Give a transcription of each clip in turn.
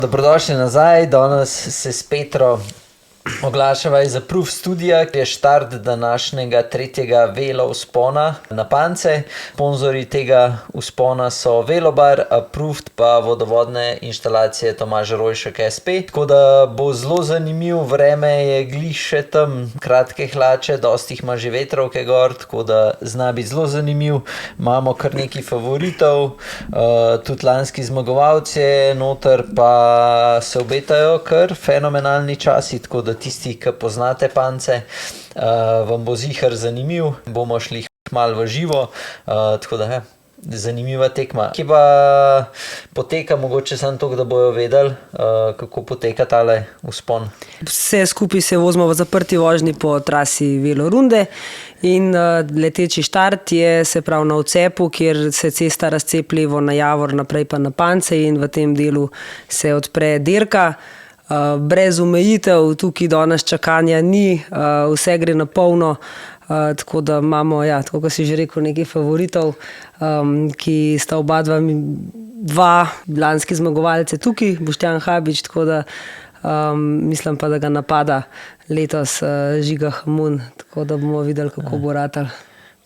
Dobrodošli nazaj, danes se s Petro oglašava iz Proof Studia, ki je štart današnjega tretjega velo vzpona na Pance. Sponzorji tega vzpona so Velobar, Approved pa vodovodne inštalacije Tomaž Rojšek SP. Tako da bo zelo zanimiv, vreme je glih še tam, kratke hlače, dosti jih ima že vetrovke gor, tako da zna biti zelo zanimiv. Imamo kar nekaj favoritov, tudi lanski zmagovalci noter, pa se obetajo kar fenomenalni časi, tako da tisti, ki poznate Pance, vam bo ziher zanimiv, bomo šli malo v živo, tako da zanimiva tekma. Kje pa poteka, mogoče samo to, da bojo vedeli, kako poteka tale vzpon? Vse skupaj se vozimo v zaprti vožnji po trasi velorunde in leteči štart je, se pravi, na odcepu, kjer se cesta razcep levo na Javor, naprej pa na Pance in v tem delu se odpre dirka. Brez omejitev, tukaj danes čakanja ni, vse gre na polno, tako da imamo, tako kot si že rekel, nekaj favoritov, ki sta dva lanski zmagovalce tukaj, Boštjan Habič, tako da mislim pa, da ga napada letos Žiga Hamun, tako da bomo videli, kako bo ratal.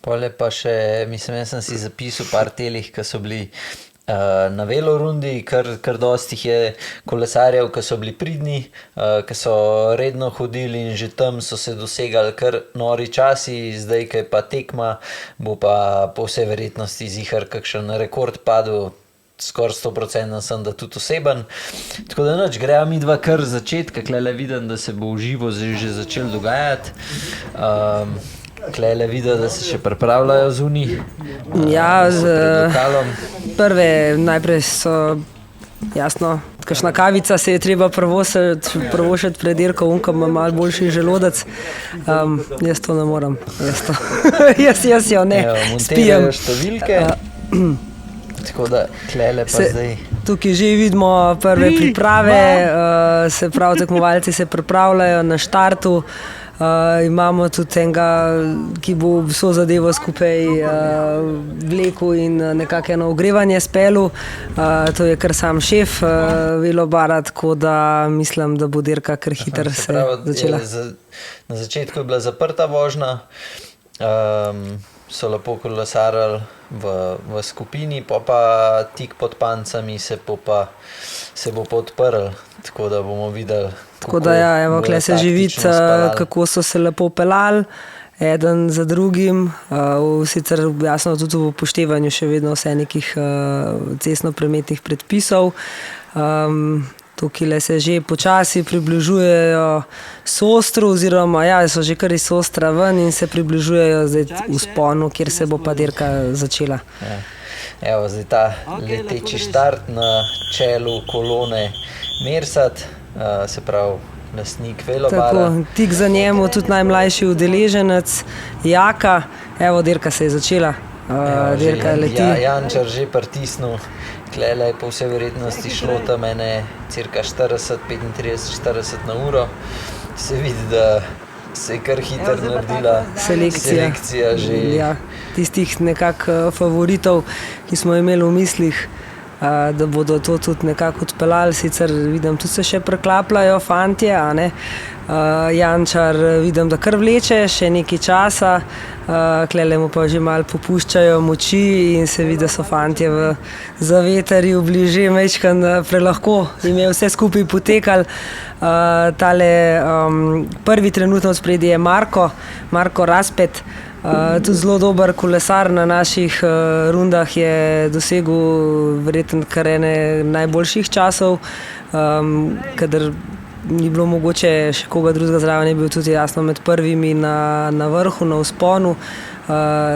Pole pa še, mislim, jaz sem si zapisal par telih, ki so bili na velorundi, kar dosti je kolesarjev, ki so bili pridni, ki so redno hodili in že tam so se dosegali kar nori časi, zdaj, ki je pa tekma, bo pa po vsej verjetnosti ziher kakšen rekord padel, skoraj 100% sem, da tudi oseben. Tako da nič, greja mi dva kar začetka, klele vidim, da se bo v živo že začel dogajati. Klele vidim, da se še pripravljajo zunaj. Ja, prve najprej so, jasno, kakšna kavica se je treba prvošiti pred dirko, unka ima malo boljši želodec. Jaz to ne morem, jaz jo ne spijem. Monterjajo številke, tako da klele pa zdaj. Tukaj že vidimo prve priprave, se pravi, tekmovalci se pripravljajo na štartu. Imamo tudi enega, ki bo vso zadevo skupaj vlekel in nekako eno ogrevanje spelu. To je kar sam šef Velobara, tako da mislim, da bo dirka kar hitro se začela. Na začetku je bila zaprta vožnja, so lepo kolesarili v skupini, pa tik pod Pancami se bo pa odprl, tako da bomo videli. Tako da evo, kle se že vidi, kako so se lepo pelali, eden za drugim, sicer jasno tudi v upoštevanju še vedno vse nekih cestno-prometnih predpisov. Tukaj se že počasi približujejo Sostru, oziroma so že kar iz Sostra ven in se približujejo zdaj vzponu, kjer se bo pa dirka začela. Evo, zdaj ta leteči štart na čelu kolone Mersat, se pravi lastnik Velobara. Tako, tik za njemu tudi najmlajši udeleženec Jaka. Evo, dirka se je začela. Dirka leti. Jančar že pritisnil, klele je po vsej verjetnosti šlo tam cirka 35-40 na uro. Se vidi, da se je kar hitro naredila selekcija že. Ja, tistih nekako favoritov, ki smo imeli v mislih, da bodo to tudi nekako odpeljali, sicer vidim, tudi se še preklapljajo fantje, a ne. Jančar vidim, da kar vleče še nekaj časa, klele mu pa že malo popuščajo moči in se vidi, da so fantje v zaveterju bili že majčkan prelahko, jim je vse skupaj potekalo. Tale prvi trenutno odspredje je Marko Raspet, tudi zelo dober kolesar na naših rundah, je dosegel verjetno kar ene najboljših časov, kadar ni bilo mogoče še koga drugega zraven, je bil tudi jasno med prvimi na vrhu, na vzponu.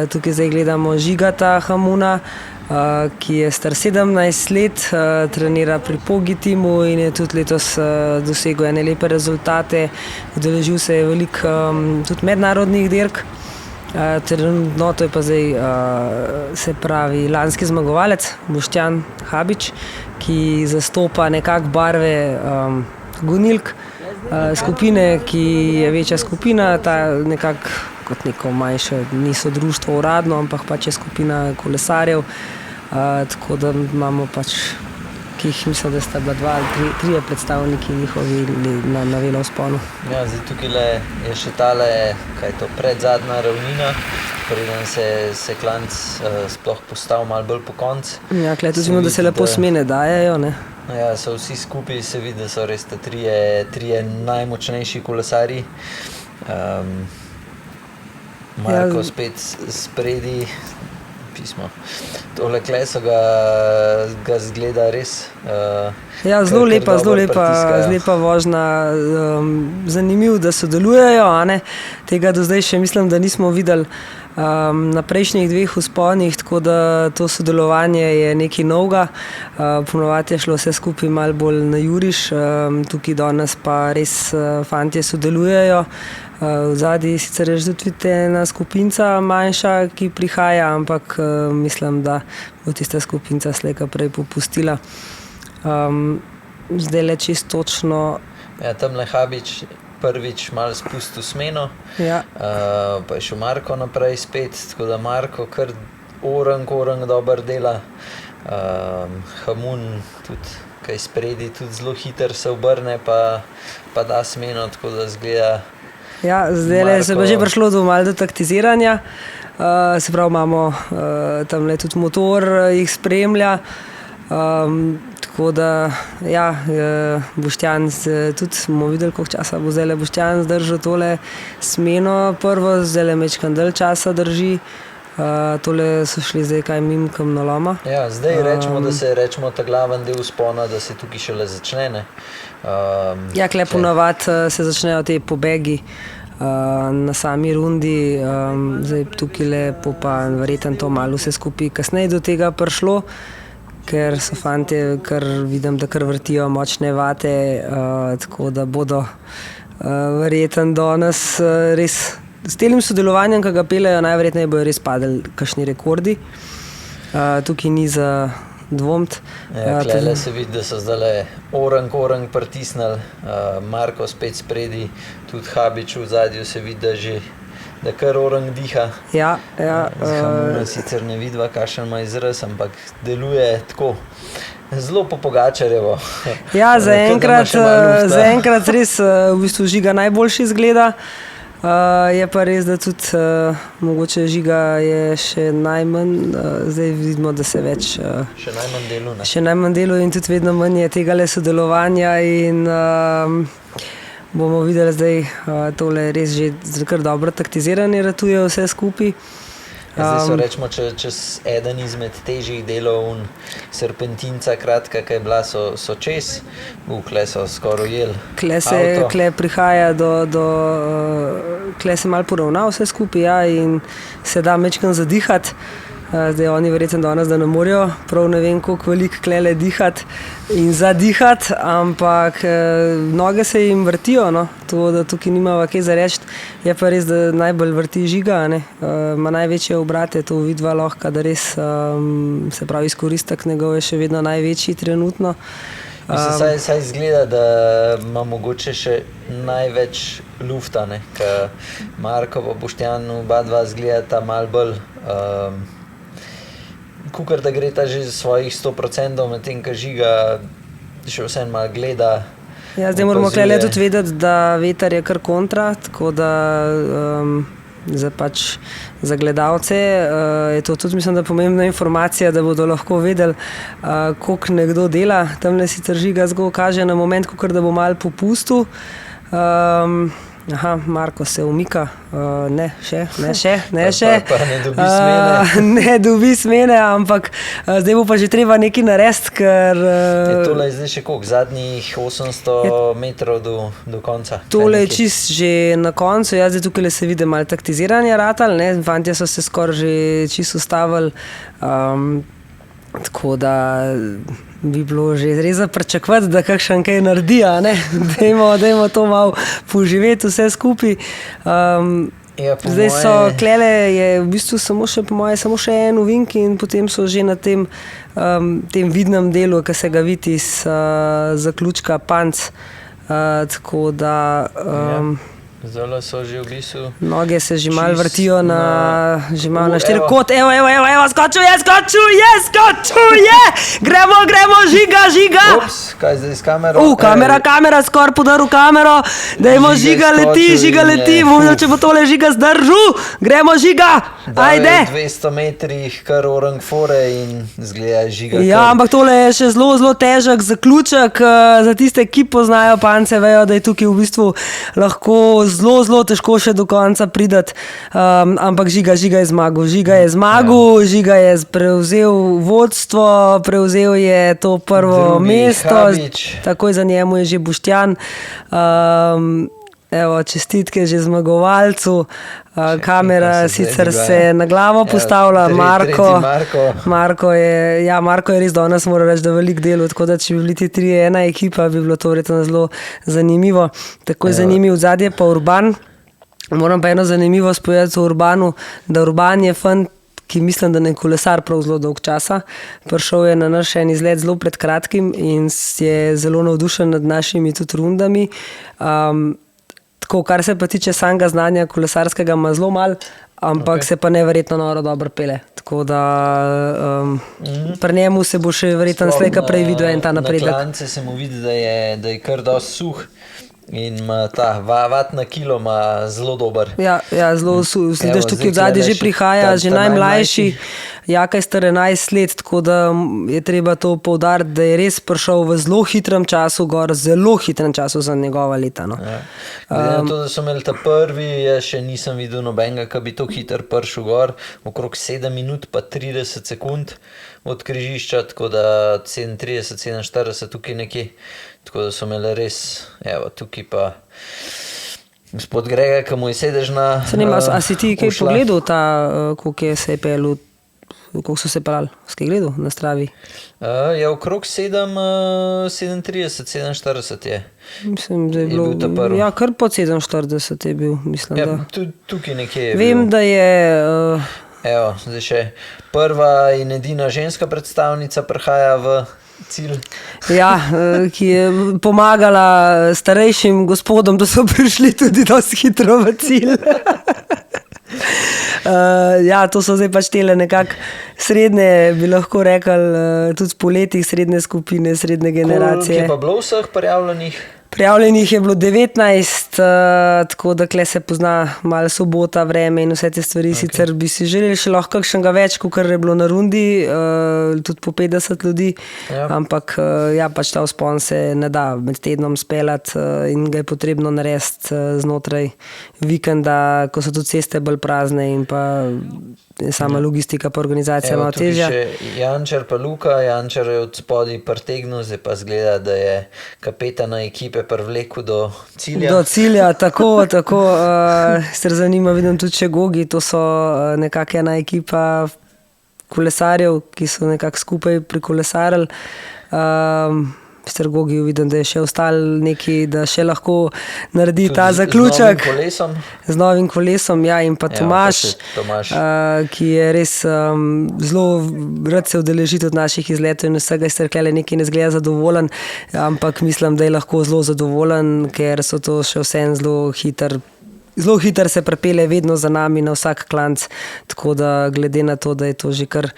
Tukaj zdaj gledamo Žigata Hamuna, ki je star 17 let, trenira pri Pogi timu in je tudi letos dosegel ene lepe rezultate. Udeležil se je veliko tudi mednarodnih dirk. Trenutno to je pa zdaj, se pravi, lanski zmagovalec Boštjan Habič, ki zastopa nekako barve gonilk skupine, ki je večja skupina, ta nekako kot neko manjše, niso društvo uradno, ampak pač je skupina kolesarjev, tako da imamo pač ki jih mislim, da sta bila 2 ali 3 predstavniki njihovi na velovzponu. Ja, zdaj tukaj je še tale, kaj je to, predzadnja ravnina, preden se klanc sploh postavi malo bolj po koncu. Ja, tukaj tudi, da se lepo smene dajejo, ne. Ja, so vsi skupaj, se vidi, da so res ta trije najmočnejši kolesarji. Marko spet spredi, pismo. Tole kleso ga zgleda res. Ja, zelo lepa vožnja, zanimivo, da sodelujejo, a ne. Tega do zdaj še mislim, da nismo videli na prejšnjih 2 vzponih, tako da to sodelovanje je nekaj novega. Ponovadi je šlo vse skupaj malo bolj na juriš, tukaj danes pa res fantje sodelujejo. V zadnji sicer je že tudi ena skupinca manjša, ki prihaja, ampak mislim, da bo tista skupinca slej ko prej popustila. Zdaj le čisto točno. Ja, tamle Habič prvič malo spustil smeno, ja. Pa je šel Marko naprej spet, tako da Marko kar orang dober dela. Hamun tudi kaj spredi, tudi zelo hiter se obrne, pa da smeno, tako da zgleda. Ja, zdaj se pa že prišlo malo do taktiziranja, se pravi imamo tamle tudi motor jih spremlja, tako da ja, Boštjan tudi bomo videli, koliko časa bo zdaj Boštjan zdržal tole smeno prvo, zdaj majčkeno dalj časa drži. Tole so šli zdaj kaj mimo kamnoloma. Ja, zdaj rečemo, da se ta glaven del vzpona, da se tukaj šele začne, ne? Ja, kle ponavadi se začnejo te pobegi na sami rundi, zdaj tukaj lepo pa verjetno to malo vse skupaj kasneje do tega prišlo, ker so fantje, kar vidim, da kar vrtijo močne vate, tako da bodo verjetno danes res s telim sodelovanjem, ki ga pelejo, najverjetneje bojo res padali kakšni rekordi. Tukaj ni za dvomiti. Ja, klele se vidi, da so zdaj orang pritisnili, Marko spet spredi, tudi Habič v zadju se vidi, da kar orang diha. Ja. Hamuna sicer ne vidva, kakšen ima izraz, ampak deluje tako. Zelo po Pogačarjevo. Ja, zaenkrat res v bistvu Žiga najboljši izgleda. Je pa res, da tudi mogoče Žiga je še najmanj, zdaj vidimo, da se več še najmanj delu, ne? Še najmanj delu in tudi vedno manj je tegale sodelovanja in bomo videli zdaj tole res že kar dobro taktiziranje ratuje vse skupaj. Zdaj so rečemo, čez eden izmed težjih delov serpentinca kratka, ki je bila, so čez, kle so skoraj ujeli avto. Kle prihaja kle se malo poravna vse skupaj, ja, in se da majčkeno zadihati. Zdaj oni verjetno danes, da ne morejo prav ne vem koliko veliko klele dihati in zadihati, ampak noge se jim vrtijo, no, to, da tukaj nimava kaj za reči. Je pa res, da najbolj vrti Žiga, ne, ima največje obrate, to vidva lahko, da res se pravi izkoristek njegov je še vedno največji trenutno. Mislim, saj izgleda, da ima mogoče še največ lufta, ne, ker Marko pa Boštjan oba dva zgledata malo bolj kukor da gre ta že svojih 100%, medtem ko Žiga še vseeno malo gleda. Ja, zdaj moramo tukaj tudi vedeti, da veter je kar kontra, tako da za gledalce je to tudi, mislim, da pomembna informacija, da bodo lahko vedeli, koliko nekdo dela. Tamle sicer Žiga zgolj kaže na moment, kakor da bo malo popustil. Marko se umika, ne še. Pa ne dobi smene. Ne dobi smene, ampak zdaj bo pa že treba nekaj narediti, ker tole je zdaj še koliko, zadnjih 800 metrov do konca? Tole je čist že na koncu, zdaj tukaj se vidi malo taktiziranja ratal, ne, fantje so se skoraj že čisto ustavili, tako da bi bilo že res za pričakovati, da kakšen kaj naredi, a ne, dajmo to malo poživeti vse skupaj. Zdaj so klele, je v bistvu samo še en ovink in potem so že na tem vidnem delu, ki se ga vidi iz zaključka panc, tako da Zdaj so že v bistvu. Noge se že malo Čisto vrtijo na štiri evo. kot. Evo, skočil je! Gremo, žiga! Ups, kaj zdaj s kamero? Kamera, skoraj podaril kamero. Dajmo, žiga leti. Bom videl, če bo tole žiga zdržal. Gremo, žiga! Ajde! 200 metrih kar orang fore in zgleda žiga. Ja, ampak tole je še zelo težek zaključek. Za tiste, ki poznajo pance, vejo, da je tukaj v bistvu lahko zelo težko še do konca pridati. Ampak žiga je zmagal. Žiga je prevzel vodstvo, prevzel je to prvo Drugi mesto. Habič. Takoj za njemu je že Boštjan. Evo, čestitke že zmagovalcu. Kamera sicer se na glavo postavlja. Marko je res danes, moram reči, da velik del, tako da če bi bili ti 3-1 ekipa, bi bilo to verjetno zelo zanimivo. Tako je zanimiv zadnje pa Urban. Moram pa eno zanimivost povedati o Urbanu, da Urban je fant, ki mislim, da ne kolesar prav zelo dolg časa. Prišel je na naš en izlet zelo pred kratkim in je zelo navdušen nad našimi tudi rundami. Tako, kar se pa tiče samega znanja kolesarskega, ima zelo malo, ampak se pa neverjetno noro dobro pele. Tako da pri njemu se bo še verjetno slejka prej videl en ta napredek. Na klance se mu vidi, da je kar dosti suh in ima ta vat na kilo ima zelo dober. Ja, zelo suh. Slidiš tukaj v zadnji že prihaja, že najmlajši. Jaka je star 11 let, tako da je treba to poudariti, da je res prišel v zelo hitrem času gor, zelo hitrem času za njegova leta. No. Ja. Glede na to, da so imeli ta prvi, jaz še nisem videl nobenega, ki bi to hiter prišel gor, okrog 7 minut pa 30 sekund od križišča, tako da 37, 47 tukaj nekje, tako da so imeli res, evo, tukaj pa gospod Grega, ki mu je sedežna a si ti kaj pogledal ta, koliko se je pelil? Koliko so se pelali? Skaj gledal na Stravi? Ja, okrog 37, 47 je. Mislim, da je bilo... bil ta prvi. Ja, kar pod 47 je bil, mislim, Ja, da. tukaj nekje je Vem, bil. da je... Evo, zdaj še prva in edina ženska predstavnica prihaja v cilj. Ja, ki je pomagala starejšim gospodom, da so prišli tudi dosti hitro v cilj. Ja, to so zdaj pač tele nekako srednje, bi lahko rekli, tudi po letih srednje skupine, srednje generacije. Koliko je pa bilo vseh prijavljenih? Prijavljenih je bilo 19, tako da kle se pozna malo sobota, vreme in vse te stvari. Okay. Sicer bi si želeli še lahko kakšnega več, kot je bilo na rundi, tudi po 50 ljudi, ampak ja, pač ta vzpon se ne da med tednom speljati in ga je potrebno narediti znotraj vikenda, ko so tudi ceste bolj prazne in pa sama logistika pa organizacija malo težja. Še Jančar pa Luka, Jančar je od spodaj pretegnil, zdaj pa zgleda, da je kapetana ekipe privlekel do cilja. Do cilja, tako. Se zanima, vidim tudi še Gogi, to so nekako ena ekipa kolesarjev, ki so nekako skupaj prikolesarili. Gogi vidim, da je še ostal neki, da še lahko naredi tudi ta zaključek. Z novim kolesom, ja, in pa Tomaž, ki je res zelo rad se udeleži od naših izletov in vsega, iztrkele nekaj ne zgleda zadovoljen, ampak mislim, da je lahko zelo zadovoljen, ker so to še vsem zelo hiter se prepele vedno za nami na vsak klanc, tako da glede na to, da je to že kar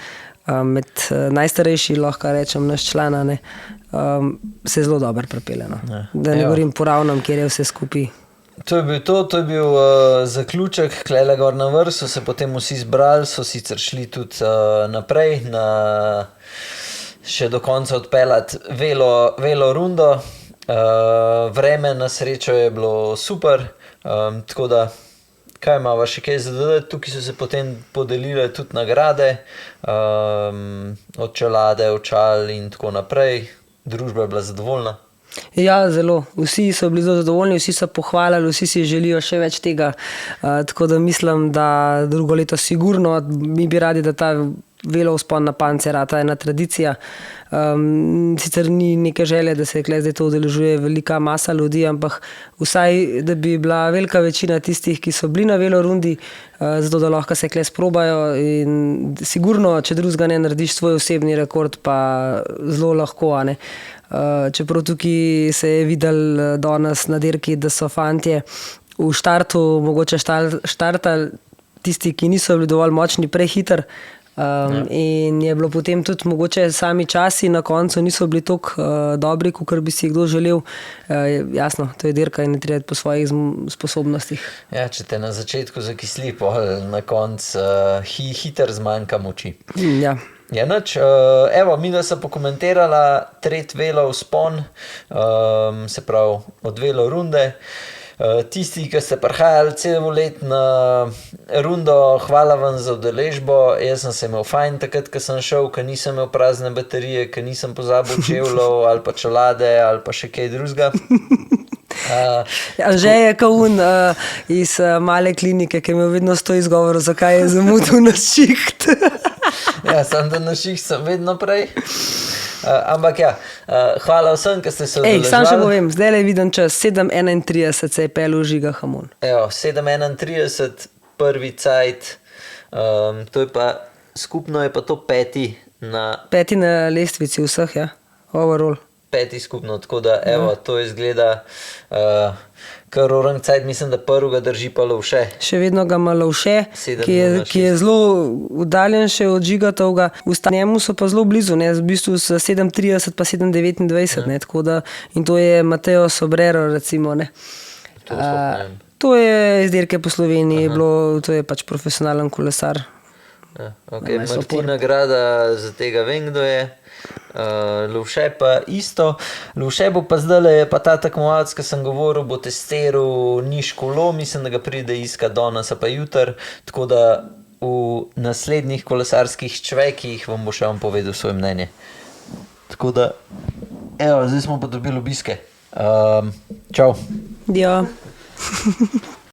med najstarejši, lahko rečem, naš člana, ne, se zelo dobro prepele. No. Ja. Da ne govorim po ravnem, kjer je vse skupaj. To je bil zaključek, klele gor na vrh, so se potem vsi zbrali, so sicer šli tudi naprej, še do konca odpeljati velo rundo. Vreme na srečo je bilo super, tako da kaj imava še kaj zadodati, tukaj so se potem podelile tudi nagrade, od čelade, očal in tako naprej. Družba je bila zadovoljna. Ja, zelo. Vsi so bili zelo zadovoljni, vsi so pohvalili, vsi si želijo še več tega. Tako da mislim, da drugo leto sigurno, mi bi radi, da ta velo vzpon na Pance rata ena tradicija. Sicer ni neke želje, da se zdaj to udeležuje velika masa ljudi, ampak vsaj, da bi bila velika večina tistih, ki so bili na velo rundi, zato da lahko se sprobajo in sigurno, če drugega ne narediš svoj osebni rekord, pa zelo lahko, a ne. Čeprav tukaj se je videl danes na dirki, da so fantje v štartu mogoče štartali tisti, ki niso bili dovolj močni, prehiter. In je bilo potem tudi mogoče sami časi na koncu niso bili tako dobri, kot bi si kdo želel. Jasno, to je dirka in je treba po svojih sposobnostih. Ja, če te na začetku zakisli, pol na koncu hiter zmanjka moči. Ja. Ja, nič. Evo, mi da se pokomentirala tretji velo vzpon, se pravi od velo runde. Tisti, ki ste prihajali celo let na rundo, hvala vam za udeležbo. Jaz sem se imel fajn takrat, ko sem šel, ko nisem imel prazne baterije, ko nisem pozabil čevljev ali pa čelade ali pa še kaj drugega. Že je kaun iz male klinike, ki je imel vedno 100 izgovorov, zakaj je zamudil na šiht. Ja, sam da na šiht sem vedno prej. Ampak ja, hvala vsem, ki ste se udeležvali. Sam še povem, zdaj le vidim čas, 7:31 se je pelil Žiga Hamon. Evo, 7:31, prvi cajt, to je pa, skupno je pa to peti na lestvici vseh, ja, overall. Peti skupno, tako da, evo, to izgleda kar orang cajt, mislim, da prvega drži pa Lovše. Še vedno ga ima Lovše, ki je zelo udaljen še od Žigatovga. Njemu so pa zelo blizu, ne, v bistvu s 7:30 pa 7:29, ne, tako da, in to je Mateo Sobrero, recimo, ne. To je iz dirke po Sloveniji, to je pač profesionalen kolesar. Ja, okay. Martina Grada, za tega vem, kdo je. Lovše pa isto. Lovše bo pa zdaj pa ta tekmovalec, ki sem govoril, bo testiral Niškolo, mislim, da ga pride iskat danes pa jutri, tako da v naslednjih kolesarskih čvekih vam bo še on povedal svoje mnenje. Tako da, evo, zdaj smo pa dobili obiske. Čau. Ja.